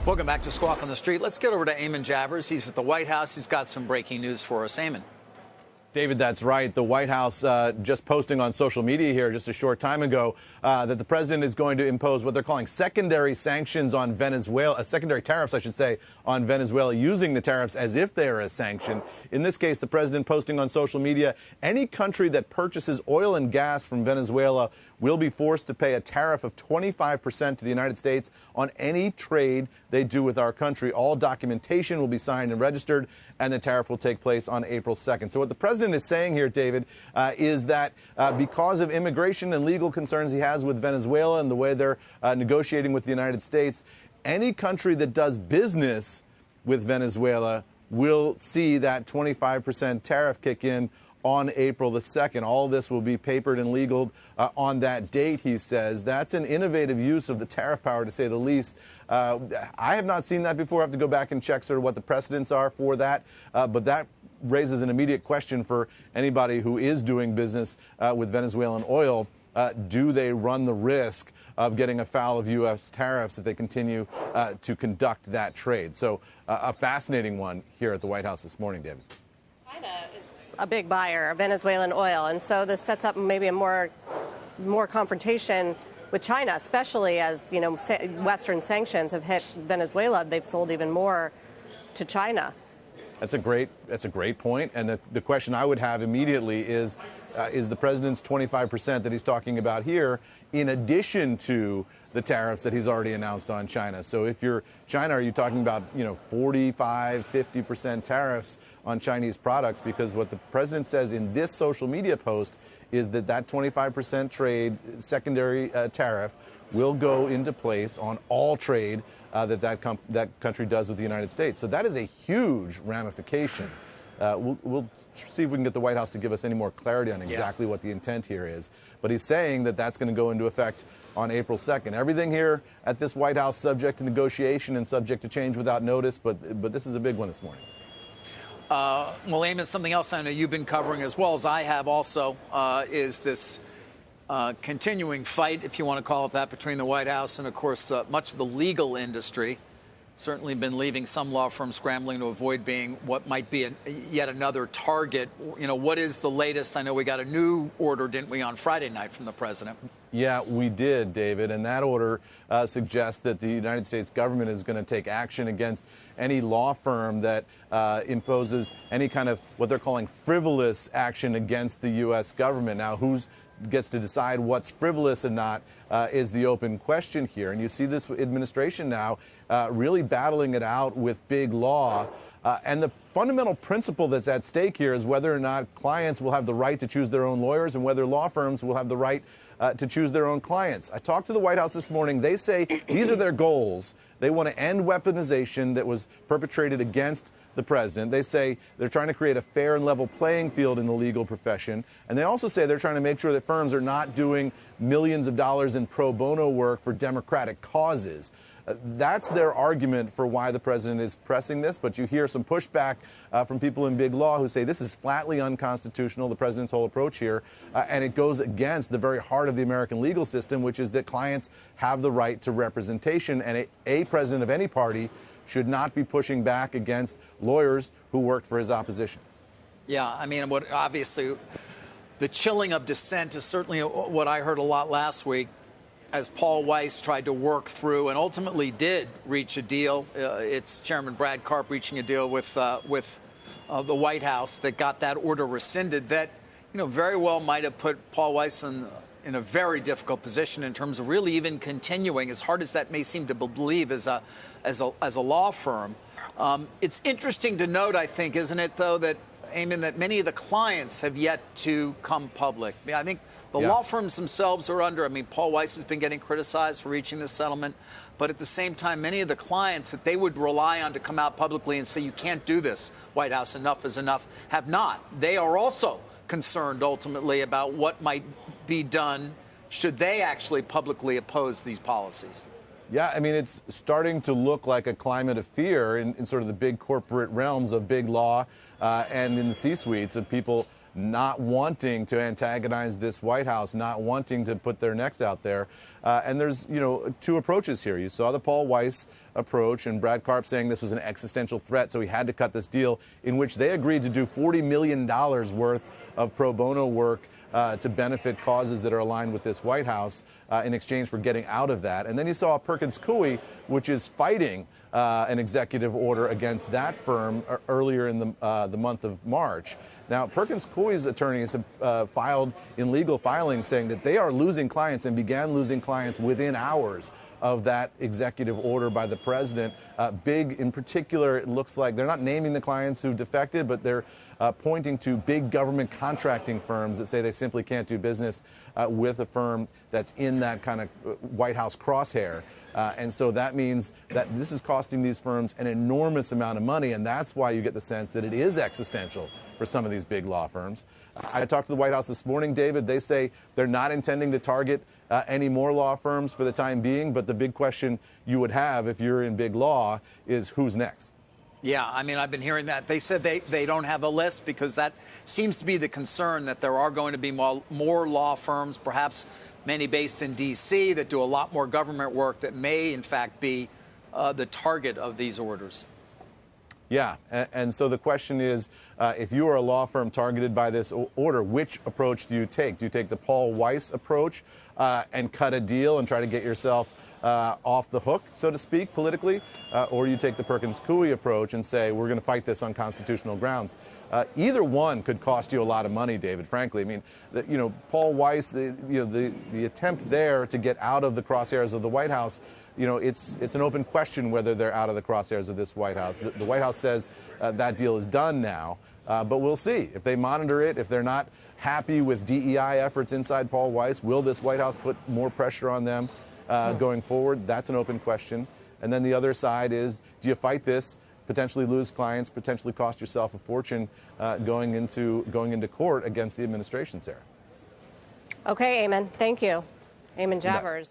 Welcome back to Squawk on the Street. Let's get over to Eamon Javers. He's at the White House. He's got some breaking news for us. Eamon. David, that's right. The White House just posting on social media here just a short time ago that the president is going to impose what they're calling secondary sanctions on Venezuela, secondary tariffs, I should say, on Venezuela, using the tariffs as if they are a sanction. In this case, the president posting on social media, any country that purchases oil and gas from Venezuela will be forced to pay a tariff of 25% to the United States on any trade they do with our country. All documentation will be signed and registered, and the tariff will take place on April 2nd. So what the president is saying here, David, is that because of immigration and legal concerns he has with Venezuela and the way they're negotiating with the United States, any country that does business with Venezuela will see that 25% tariff kick in on April the 2nd. All of this will be papered and legal on that date, he says. That's an innovative use of the tariff power, to say the least. I have not seen that before. I have to go back and check sort of what the precedents are for that. But that raises an immediate question for anybody who is doing business with Venezuelan oil. Do they run the risk of getting afoul of U.S. tariffs if they continue to conduct that trade? So a fascinating one here at the White House this morning, David. China is a big buyer of Venezuelan oil, and so this sets up maybe a more confrontation with China, especially as, you know, Western sanctions have hit Venezuela. They've sold even more to China. That's a great point. And the question I would have immediately is the president's 25% that he's talking about here in addition to the tariffs that he's already announced on China? So if you're China, are you talking about, 45, 50% tariffs on Chinese products? Because what the president says in this social media post is that 25% trade secondary tariff will go into place on all trade that country does with the United States. So that is a huge ramification. We'll see if we can get the White House to give us any more clarity on exactly what the intent here is. But he's saying that that's going to go into effect on April 2nd. Everything here at this White House subject to negotiation and subject to change without notice. But this is a big one this morning. Well, Eamon, something else I know you've been covering as well as I have also is this continuing fight, if you want to call it that, between the White House and, of course, much of the legal industry. Certainly been leaving some law firms scrambling to avoid being what might be yet another target. What is the latest? I know we got a new order, didn't we, on Friday night from the president? Yeah, we did, David. And that order suggests that the United States government is going to take action against any law firm that imposes any kind of what they're calling frivolous action against the U.S. government. Now, who's gets to decide what's frivolous and not is the open question here. And you see this administration now really battling it out with big law. And the fundamental principle that's at stake here is whether or not clients will have the right to choose their own lawyers and whether law firms will have the right to choose their own clients. I talked to the White House this morning. They say these are their goals. They want to end weaponization that was perpetrated against the president. They say they're trying to create a fair and level playing field in the legal profession. And they also say they're trying to make sure that firms are not doing millions of dollars in pro bono work for Democratic causes. That's their argument for why the president is pressing this. But you hear some pushback from people in big law who say this is flatly unconstitutional, the president's whole approach here, and it goes against the very heart of the American legal system, which is that clients have the right to representation, and a president of any party should not be pushing back against lawyers who worked for his opposition. Yeah, I mean, obviously, the chilling of dissent is certainly what I heard a lot last week as Paul Weiss tried to work through and ultimately did reach a deal. It's Chairman Brad Karp reaching a deal with the White House that got that order rescinded that, very well might have put Paul Weiss in a very difficult position in terms of really even continuing, as hard as that may seem to believe as a law firm. It's interesting to note, I think, isn't it, though, that, Eamon, that many of the clients have yet to come public. I think the law firms themselves are under. Paul Weiss has been getting criticized for reaching this settlement. But at the same time, many of the clients that they would rely on to come out publicly and say, you can't do this, White House, enough is enough, have not. They are also concerned ultimately about what might be done should they actually publicly oppose these policies. Yeah, it's starting to look like a climate of fear in sort of the big corporate realms of big law and in the C-suites of people not wanting to antagonize this White House, not wanting to put their necks out there. And there's, two approaches here. You saw the Paul Weiss approach and Brad Karp saying this was an existential threat, so he had to cut this deal, in which they agreed to do $40 million worth of pro bono work to benefit causes that are aligned with this White House in exchange for getting out of that. And then you saw Perkins Coie, which is fighting an executive order against that firm earlier in the month of March. Now, Perkins Coie's attorneys have filed in legal filings saying that they are losing clients and began losing clients within hours of that executive order by the president. Big, in particular, it looks like they're not naming the clients who defected, but they're pointing to big government contracting firms that say they simply can't do business with a firm that's in that kind of White House crosshair. And so that means that this is costing these firms an enormous amount of money, and that's why you get the sense that it is existential for some of these big law firms. I talked to the White House this morning, David. They say they're not intending to target any more law firms for the time being, but the big question you would have if you're in big law is who's next? Yeah, I mean, I've been hearing that. They said they don't have a list because that seems to be the concern, that there are going to be more law firms, perhaps many based in D.C., that do a lot more government work that may, in fact, be the target of these orders. Yeah, and so the question is, if you are a law firm targeted by this order, which approach do you take? Do you take the Paul Weiss approach and cut a deal and try to get yourself off the hook, so to speak, politically, or you take the Perkins Coie approach and say, we're going to fight this on constitutional grounds? Either one could cost you a lot of money, David, frankly. I mean, Paul Weiss, the attempt there to get out of the crosshairs of the White House, it's an open question whether they're out of the crosshairs of this White House. The White House says that deal is done now, but we'll see. If they monitor it, if they're not happy with DEI efforts inside Paul Weiss, will this White House put more pressure on them going forward? That's an open question. And then the other side is, do you fight this, potentially lose clients, potentially cost yourself a fortune going into court against the administration, Sarah? Okay, Eamon. Thank you. Eamon Javers.